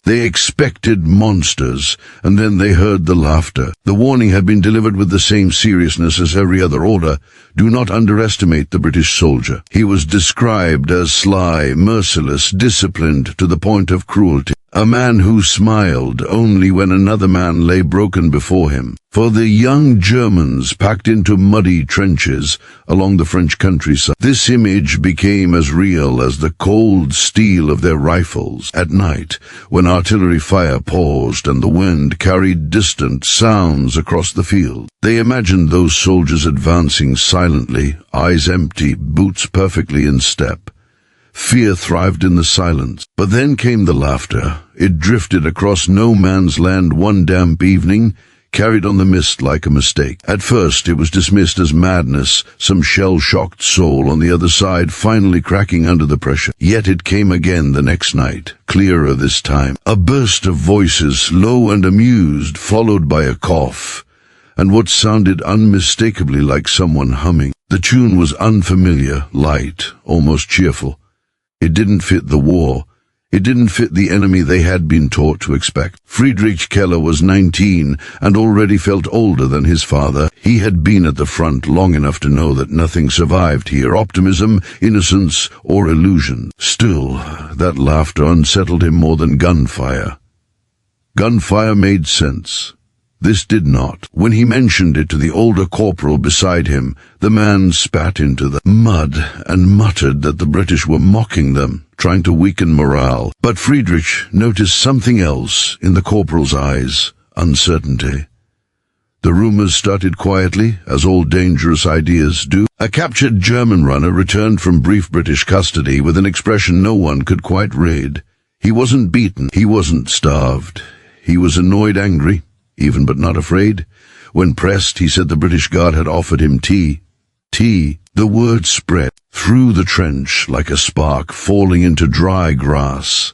They expected monsters, and then they heard the laughter. The warning had been delivered with the same seriousness as every other order. Do not underestimate the British soldier. He was described as sly, merciless, disciplined to the point of cruelty. A man who smiled only when another man lay broken before him. For the young Germans packed into muddy trenches along the French countryside, this image became as real as the cold steel of their rifles. At night, when artillery fire paused and the wind carried distant sounds across the field, they imagined those soldiers advancing silently, eyes empty, boots perfectly in step. Fear thrived in the silence. But then came the laughter. It drifted across no man's land one damp evening, carried on the mist like a mistake. At first it was dismissed as madness, some shell-shocked soul on the other side finally cracking under the pressure. Yet it came again the next night, clearer this time. A burst of voices, low and amused, followed by a cough, and what sounded unmistakably like someone humming. The tune was unfamiliar, light, almost cheerful. It didn't fit the war. It didn't fit the enemy they had been taught to expect. Friedrich Keller was 19 and already felt older than his father. He had been at the front long enough to know that nothing survived here, optimism, innocence, or illusion. Still, that laughter unsettled him more than gunfire. Gunfire made sense. This did not. When he mentioned it to the older corporal beside him, the man spat into the mud and muttered that the British were mocking them, trying to weaken morale. But Friedrich noticed something else in the corporal's eyes: uncertainty. The rumors started quietly, as all dangerous ideas do. A captured German runner returned from brief British custody with an expression no one could quite read. He wasn't beaten. He wasn't starved. He was annoyed, angry, even but not afraid. When pressed, he said the British guard had offered him tea. Tea. The word spread through the trench like a spark falling into dry grass.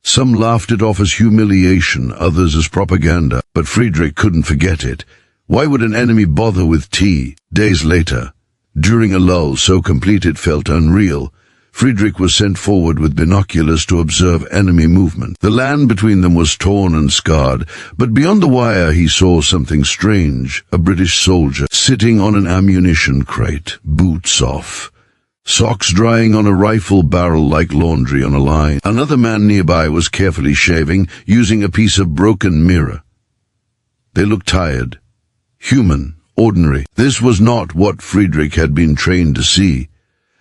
Some laughed it off as humiliation, others as propaganda, but Friedrich couldn't forget it. Why would an enemy bother with tea? Days later, during a lull so complete it felt unreal, Friedrich was sent forward with binoculars to observe enemy movement. The land between them was torn and scarred, but beyond the wire he saw something strange. A British soldier sitting on an ammunition crate, boots off, socks drying on a rifle barrel like laundry on a line. Another man nearby was carefully shaving, using a piece of broken mirror. They looked tired, human, ordinary. This was not what Friedrich had been trained to see.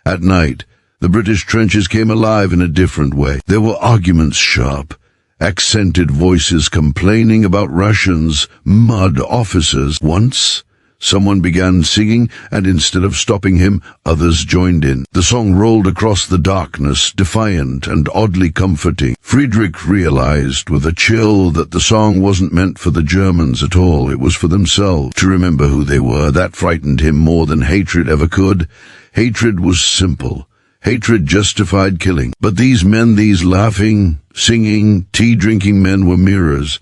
At night, the British trenches came alive in a different way. There were arguments, sharp, accented voices complaining about rations, mud, officers. Once, someone began singing, and instead of stopping him, others joined in. The song rolled across the darkness, defiant and oddly comforting. Friedrich realized with a chill that the song wasn't meant for the Germans at all. It was for themselves. To remember who they were, that frightened him more than hatred ever could. Hatred was simple. Hatred justified killing. But these men, these laughing, singing, tea-drinking men were mirrors.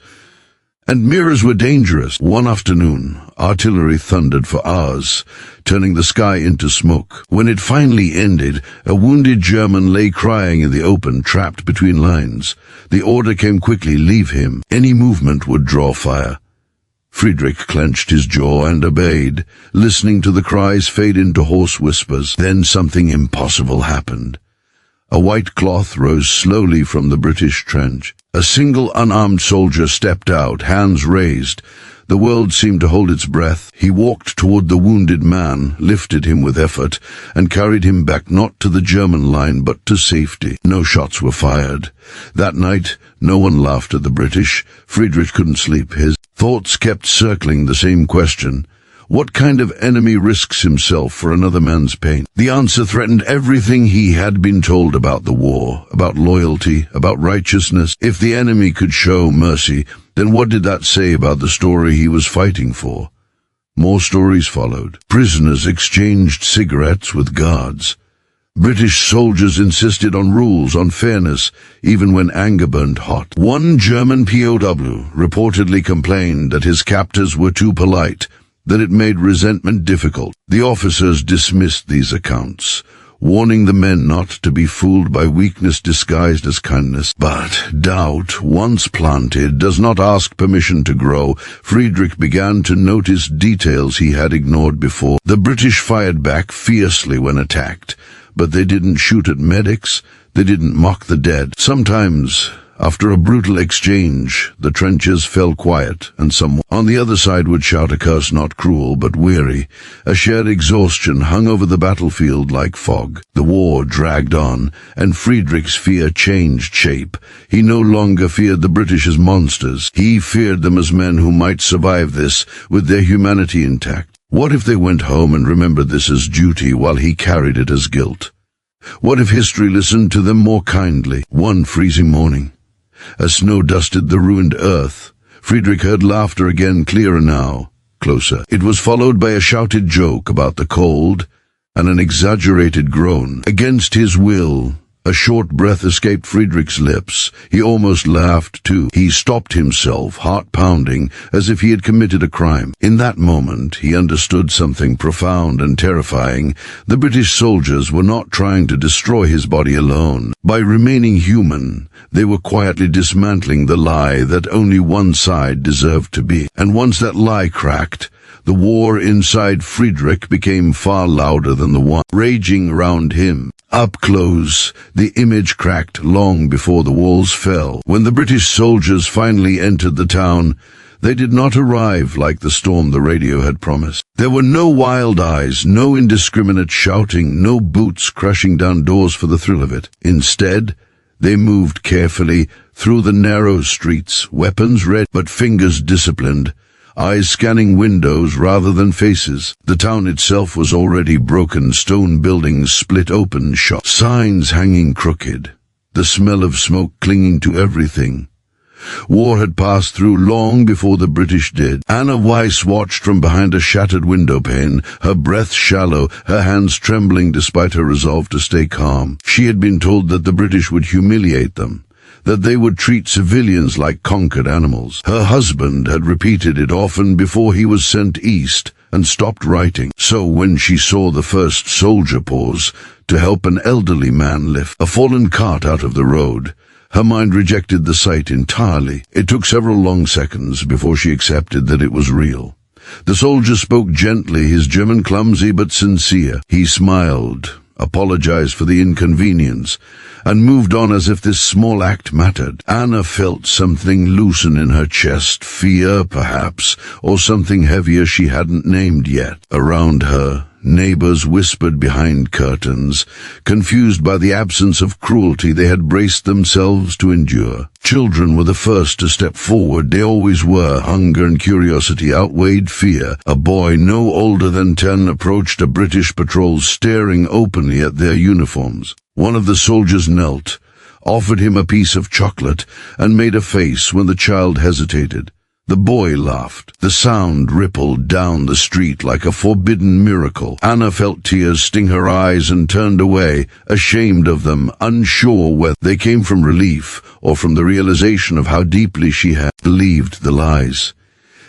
And mirrors were dangerous. One afternoon, artillery thundered for hours, turning the sky into smoke. When it finally ended, a wounded German lay crying in the open, trapped between lines. The order came quickly: leave him. Any movement would draw fire. Friedrich clenched his jaw and obeyed, listening to the cries fade into hoarse whispers. Then something impossible happened. A white cloth rose slowly from the British trench. A single unarmed soldier stepped out, hands raised. The world seemed to hold its breath. He walked toward the wounded man, lifted him with effort, and carried him back not to the German line but to safety. No shots were fired. That night, no one laughed at the British. Friedrich couldn't sleep. His thoughts kept circling the same question: what kind of enemy risks himself for another man's pain? The answer threatened everything he had been told about the war, about loyalty, about righteousness. If the enemy could show mercy, then what did that say about the story he was fighting for? More stories followed. Prisoners exchanged cigarettes with guards. British soldiers insisted on rules, on fairness, even when anger burned hot. One German POW reportedly complained that his captors were too polite, that it made resentment difficult. The officers dismissed these accounts. warning the men not to be fooled by weakness disguised as kindness. But doubt, once planted, does not ask permission to grow. Friedrich began to notice details he had ignored before. The British fired back fiercely when attacked, but they didn't shoot at medics, they didn't mock the dead. Sometimes, after a brutal exchange, the trenches fell quiet, and someone on the other side would shout a curse not cruel but weary. A shared exhaustion hung over the battlefield like fog. The war dragged on, and Friedrich's fear changed shape. He no longer feared the British as monsters. He feared them as men who might survive this with their humanity intact. What if they went home and remembered this as duty while he carried it as guilt? What if history listened to them more kindly? One freezing morning, as snow dusted the ruined earth, Friedrich heard laughter again, clearer now, closer. It was followed by a shouted joke about the cold and an exaggerated groan. Against his will, a short breath escaped Friedrich's lips. He almost laughed, too. He stopped himself, heart pounding, as if he had committed a crime. In that moment, he understood something profound and terrifying. The British soldiers were not trying to destroy his body alone. By remaining human, they were quietly dismantling the lie that only one side deserved to be. And once that lie cracked, the war inside Friedrich became far louder than the one raging around him. Up close, the image cracked long before the walls fell. When the British soldiers finally entered the town, they did not arrive like the storm the radio had promised. There were no wild eyes, no indiscriminate shouting, no boots crashing down doors for the thrill of it. Instead, they moved carefully through the narrow streets, weapons ready, but fingers disciplined, eyes scanning windows rather than faces. The town itself was already broken, stone buildings split open, shops, signs hanging crooked, the smell of smoke clinging to everything. War had passed through long before the British did. Anna Weiss watched from behind a shattered window pane, her breath shallow, her hands trembling despite her resolve to stay calm. She had been told that the British would humiliate them, that they would treat civilians like conquered animals. Her husband had repeated it often before he was sent east and stopped writing. So when she saw the first soldier pause to help an elderly man lift a fallen cart out of the road, her mind rejected the sight entirely. It took several long seconds before she accepted that it was real. The soldier spoke gently, his German clumsy but sincere. He smiled, apologized for the inconvenience, and moved on as if this small act mattered. Anna felt something loosen in her chest, fear, perhaps, or something heavier she hadn't named yet. Around her, neighbors whispered behind curtains, confused by the absence of cruelty they had braced themselves to endure. Children were the first to step forward. They always were. Hunger and curiosity outweighed fear. A boy no older than 10 approached a British patrol, staring openly at their uniforms. One of the soldiers knelt, offered him a piece of chocolate, and made a face when the child hesitated. The boy laughed. The sound rippled down the street like a forbidden miracle. Anna felt tears sting her eyes and turned away, ashamed of them, unsure whether they came from relief or from the realization of how deeply she had believed the lies.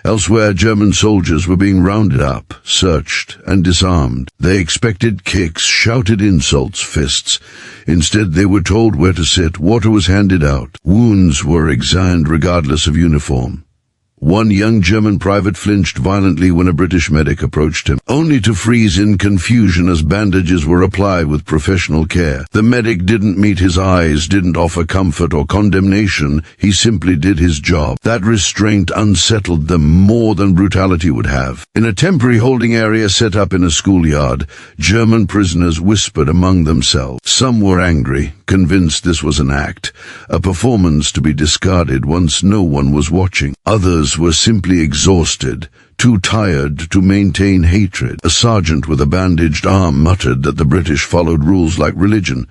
Elsewhere, German soldiers were being rounded up, searched, and disarmed. They expected kicks, shouted insults, fists. Instead, they were told where to sit. Water was handed out. Wounds were examined regardless of uniform. One young German private flinched violently when a British medic approached him, only to freeze in confusion as bandages were applied with professional care. The medic didn't meet his eyes, didn't offer comfort or condemnation. He simply did his job. That restraint unsettled them more than brutality would have. In a temporary holding area set up in a schoolyard, German prisoners whispered among themselves. Some were angry, convinced this was an act, a performance to be discarded once no one was watching. Others were simply exhausted, too tired to maintain hatred. A sergeant with a bandaged arm muttered that the British followed rules like religion.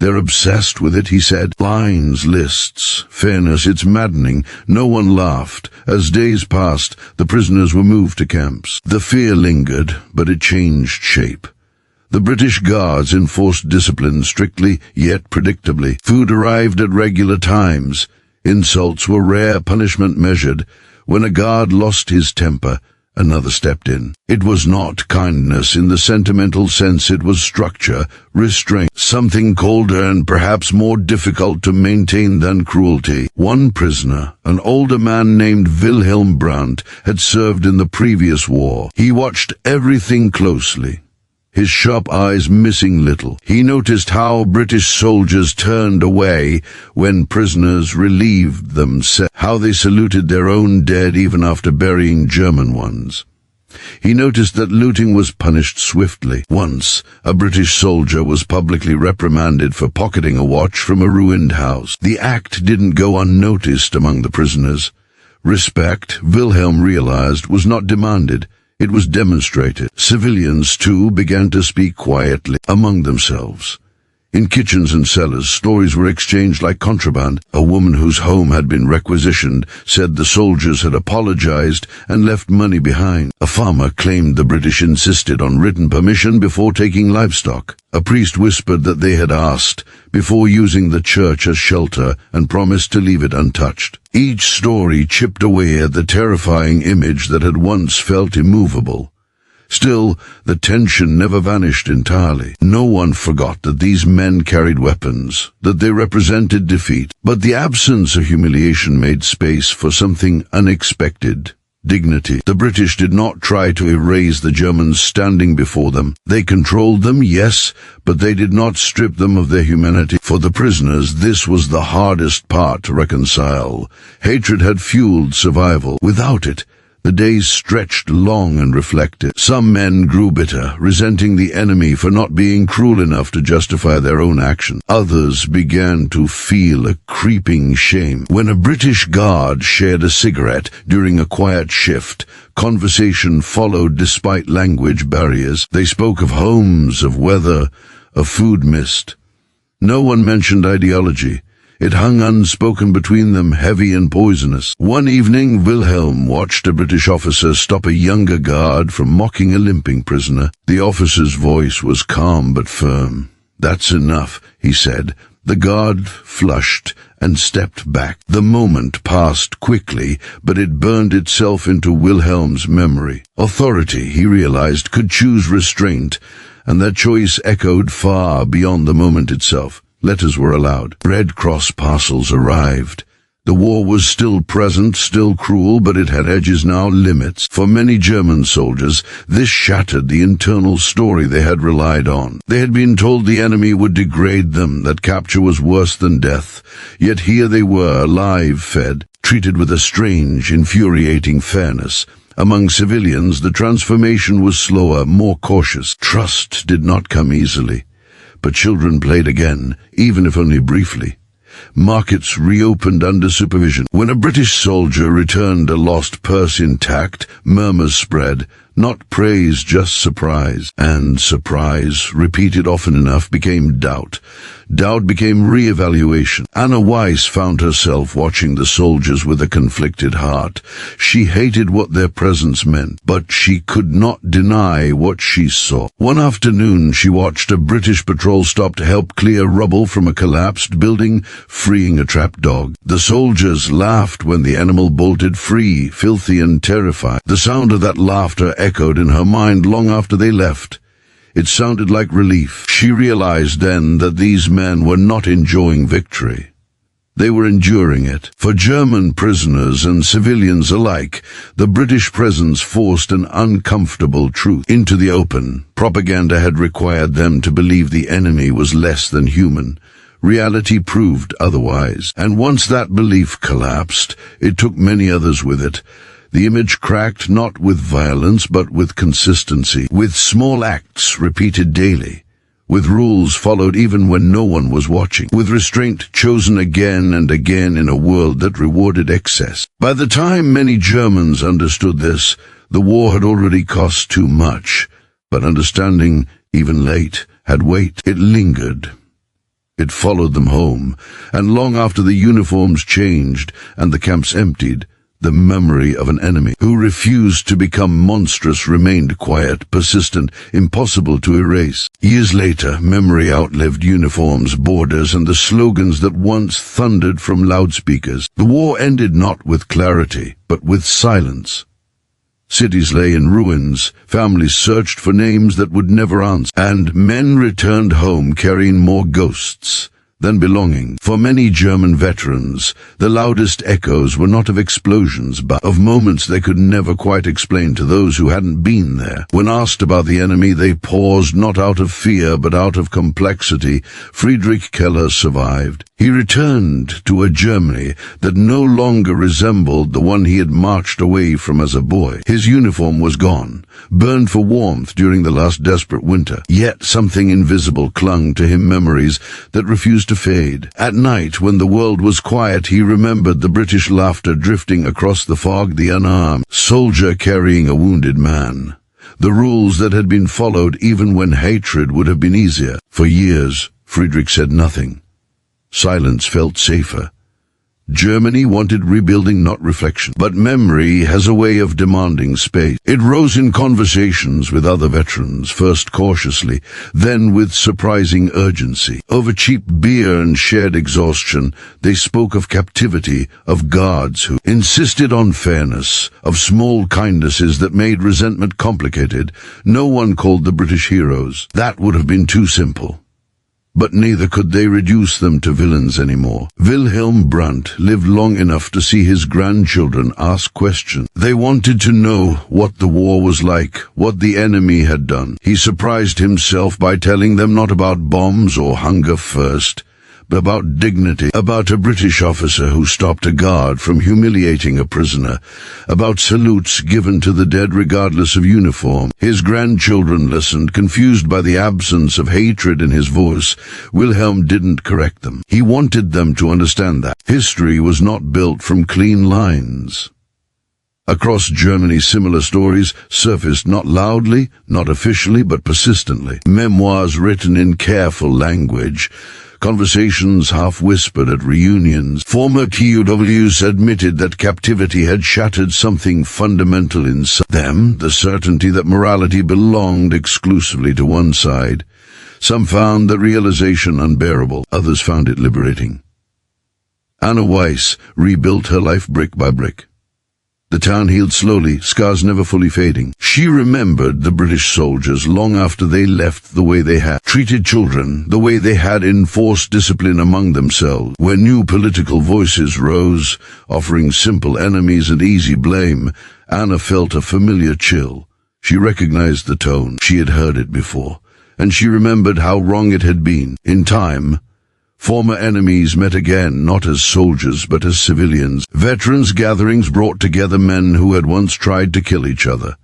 They're obsessed with it, he said. Lines, lists, fairness, it's maddening. No one laughed. As days passed, the prisoners were moved to camps. The fear lingered, but it changed shape. The British Guards enforced discipline strictly, yet predictably. Food arrived at regular times. Insults were rare, punishment measured. When a guard lost his temper, Another stepped in. It was not kindness in the sentimental sense, it was structure, restraint, something colder and perhaps more difficult to maintain than cruelty. One prisoner, an older man named Wilhelm Brandt, had served in the previous war. He watched everything closely, his sharp eyes missing little. He noticed how British soldiers turned away when prisoners relieved them, how they saluted their own dead even after burying German ones. He noticed that looting was punished swiftly. Once, a British soldier was publicly reprimanded for pocketing a watch from a ruined house. The act didn't go unnoticed among the prisoners. Respect, Wilhelm realized, was not demanded. It was demonstrated. Civilians, too, began to speak quietly among themselves. In kitchens and cellars, stories were exchanged like contraband. A woman whose home had been requisitioned said the soldiers had apologized and left money behind. A farmer claimed the British insisted on written permission before taking livestock. A priest whispered that they had asked before using the church as shelter and promised to leave it untouched. Each story chipped away at the terrifying image that had once felt immovable. Still, the tension never vanished entirely. No one forgot that these men carried weapons, that they represented defeat. But the absence of humiliation made space for something unexpected: dignity. The British did not try to erase the Germans standing before them. They controlled them, yes, but they did not strip them of their humanity. For the prisoners, this was the hardest part to reconcile. Hatred had fueled survival. Without it, the days stretched long and reflective. Some men grew bitter, resenting the enemy for not being cruel enough to justify their own action. Others began to feel a creeping shame. When a British guard shared a cigarette during a quiet shift, conversation followed despite language barriers. They spoke of homes, of weather, of food missed. No one mentioned ideology. It hung unspoken between them, heavy and poisonous. One evening, Wilhelm watched a British officer stop a younger guard from mocking a limping prisoner. The officer's voice was calm but firm. "That's enough," he said. The guard flushed and stepped back. The moment passed quickly, but it burned itself into Wilhelm's memory. Authority, he realized, could choose restraint, and that choice echoed far beyond the moment itself. Letters were allowed. Red Cross parcels arrived. The war was still present, still cruel, but it had edges now, limits. For many German soldiers, this shattered the internal story they had relied on. They had been told the enemy would degrade them, that capture was worse than death. Yet here they were, alive, fed, treated with a strange, infuriating fairness. Among civilians, the transformation was slower, more cautious. Trust did not come easily. But children played again, even if only briefly. Markets reopened under supervision. When a British soldier returned a lost purse intact, murmurs spread. Not praise, just surprise. And surprise, repeated often enough, became doubt. Doubt became re-evaluation. Anna Weiss found herself watching the soldiers with a conflicted heart. She hated what their presence meant, but she could not deny what she saw. One afternoon, she watched a British patrol stop to help clear rubble from a collapsed building, freeing a trapped dog. The soldiers laughed when the animal bolted free, filthy and terrified. The sound of that laughter echoed in her mind long after they left. It sounded like relief. She realized then that these men were not enjoying victory. They were enduring it. For German prisoners and civilians alike, the British presence forced an uncomfortable truth into the open. Propaganda had required them to believe the enemy was less than human. Reality proved otherwise. And once that belief collapsed, it took many others with it. The image cracked not with violence but with consistency, with small acts repeated daily, with rules followed even when no one was watching, with restraint chosen again and again in a world that rewarded excess. By the time many Germans understood this, the war had already cost too much, but understanding, even late, had weight. It lingered. It followed them home, and long after the uniforms changed and the camps emptied, the memory of an enemy who refused to become monstrous remained quiet, persistent, impossible to erase. Years later, memory outlived uniforms, borders, and the slogans that once thundered from loudspeakers. The war ended not with clarity, but with silence. Cities lay in ruins, families searched for names that would never answer, and men returned home carrying more ghosts than belonging. For many German veterans, the loudest echoes were not of explosions, but of moments they could never quite explain to those who hadn't been there. When asked about the enemy, they paused, not out of fear, but out of complexity. Friedrich Keller survived. He returned to a Germany that no longer resembled the one he had marched away from as a boy. His uniform was gone, burned for warmth during the last desperate winter. Yet something invisible clung to him, memories that refused to fade. At night, when the world was quiet, he remembered the British laughter drifting across the fog, the unarmed soldier carrying a wounded man. The rules that had been followed even when hatred would have been easier. For years, Friedrich said nothing. Silence felt safer. Germany wanted rebuilding, not reflection. But memory has a way of demanding space. It rose in conversations with other veterans, first cautiously, then with surprising urgency. Over cheap beer and shared exhaustion, they spoke of captivity, of guards who insisted on fairness, of small kindnesses that made resentment complicated. No one called the British heroes. That would have been too simple. But neither could they reduce them to villains anymore. Wilhelm Brandt lived long enough to see his grandchildren ask questions. They wanted to know what the war was like, what the enemy had done. He surprised himself by telling them not about bombs or hunger first, but about dignity, about a British officer who stopped a guard from humiliating a prisoner, about salutes given to the dead regardless of uniform. His grandchildren listened, confused by the absence of hatred in his voice. Wilhelm didn't correct them. He wanted them to understand that history was not built from clean lines. Across Germany, similar stories surfaced, not loudly, not officially, but persistently. Memoirs written in careful language, conversations half-whispered at reunions. Former POWs admitted that captivity had shattered something fundamental inside them, the certainty that morality belonged exclusively to one side. Some found the realization unbearable, others found it liberating. Anna Weiss rebuilt her life brick by brick. The town healed slowly, scars never fully fading. She remembered the British soldiers long after they left, the way they had treated children, the way they had enforced discipline among themselves. When new political voices rose, offering simple enemies and easy blame, Anna felt a familiar chill. She recognized the tone. She had heard it before, and she remembered how wrong it had been. In time, former enemies met again, not as soldiers, but as civilians. Veterans' gatherings brought together men who had once tried to kill each other.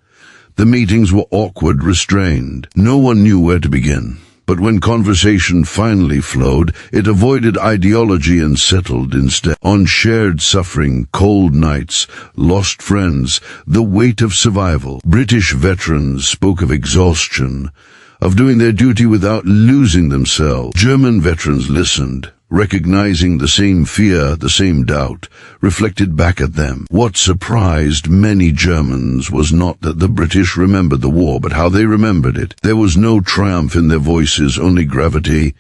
The meetings were awkward, restrained. No one knew where to begin. But when conversation finally flowed, it avoided ideology and settled instead on shared suffering, cold nights, lost friends, the weight of survival. British veterans spoke of exhaustion, of doing their duty without losing themselves. German veterans listened, recognizing the same fear, the same doubt, reflected back at them. What surprised many Germans was not that the British remembered the war, but how they remembered it. There was no triumph in their voices, only gravity.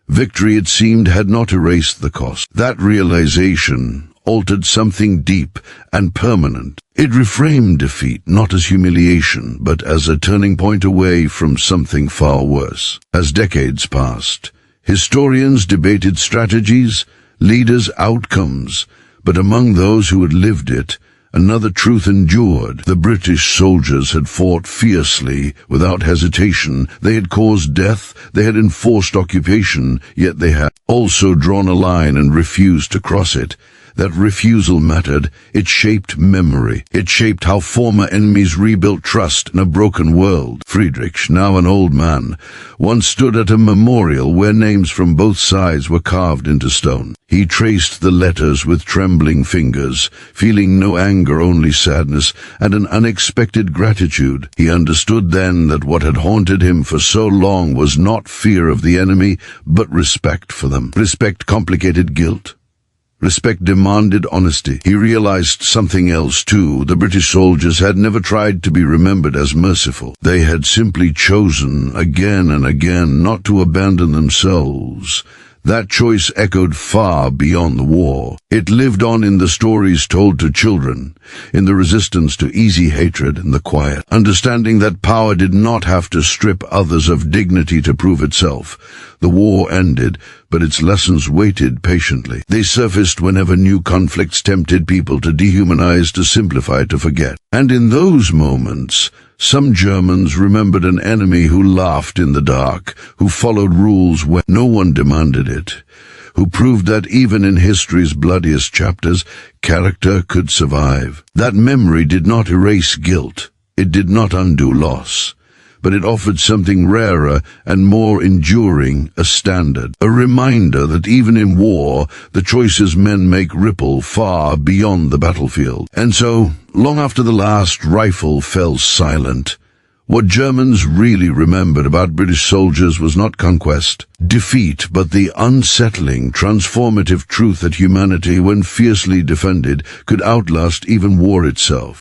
Victory, it seemed, had not erased the cost. That realization altered something deep and permanent. It reframed defeat not as humiliation, but as a turning point away from something far worse. As decades passed, historians debated strategies, leaders' outcomes, but among those who had lived it, another truth endured. The British soldiers had fought fiercely, without hesitation. They had caused death, they had enforced occupation, yet they had also drawn a line and refused to cross it. That refusal mattered. It shaped memory. It shaped how former enemies rebuilt trust in a broken world. Friedrich, now an old man, once stood at a memorial where names from both sides were carved into stone. He traced the letters with trembling fingers, feeling no anger, only sadness, and an unexpected gratitude. He understood then that what had haunted him for so long was not fear of the enemy, but respect for them. Respect complicated guilt. Respect demanded honesty. He realized something else, too. The British soldiers had never tried to be remembered as merciful. They had simply chosen, again and again, not to abandon themselves. That choice echoed far beyond the war. It lived on in the stories told to children, in the resistance to easy hatred and the quiet understanding that power did not have to strip others of dignity to prove itself. The war ended, but its lessons waited patiently. They surfaced whenever new conflicts tempted people to dehumanize, to simplify, to forget. And in those moments, some Germans remembered an enemy who laughed in the dark, who followed rules when no one demanded it, who proved that even in history's bloodiest chapters, character could survive. That memory did not erase guilt. It did not undo loss. But it offered something rarer and more enduring, a standard, a reminder that even in war, the choices men make ripple far beyond the battlefield. And so, long after the last rifle fell silent, what Germans really remembered about British soldiers was not conquest, defeat, but the unsettling, transformative truth that humanity, when fiercely defended, could outlast even war itself.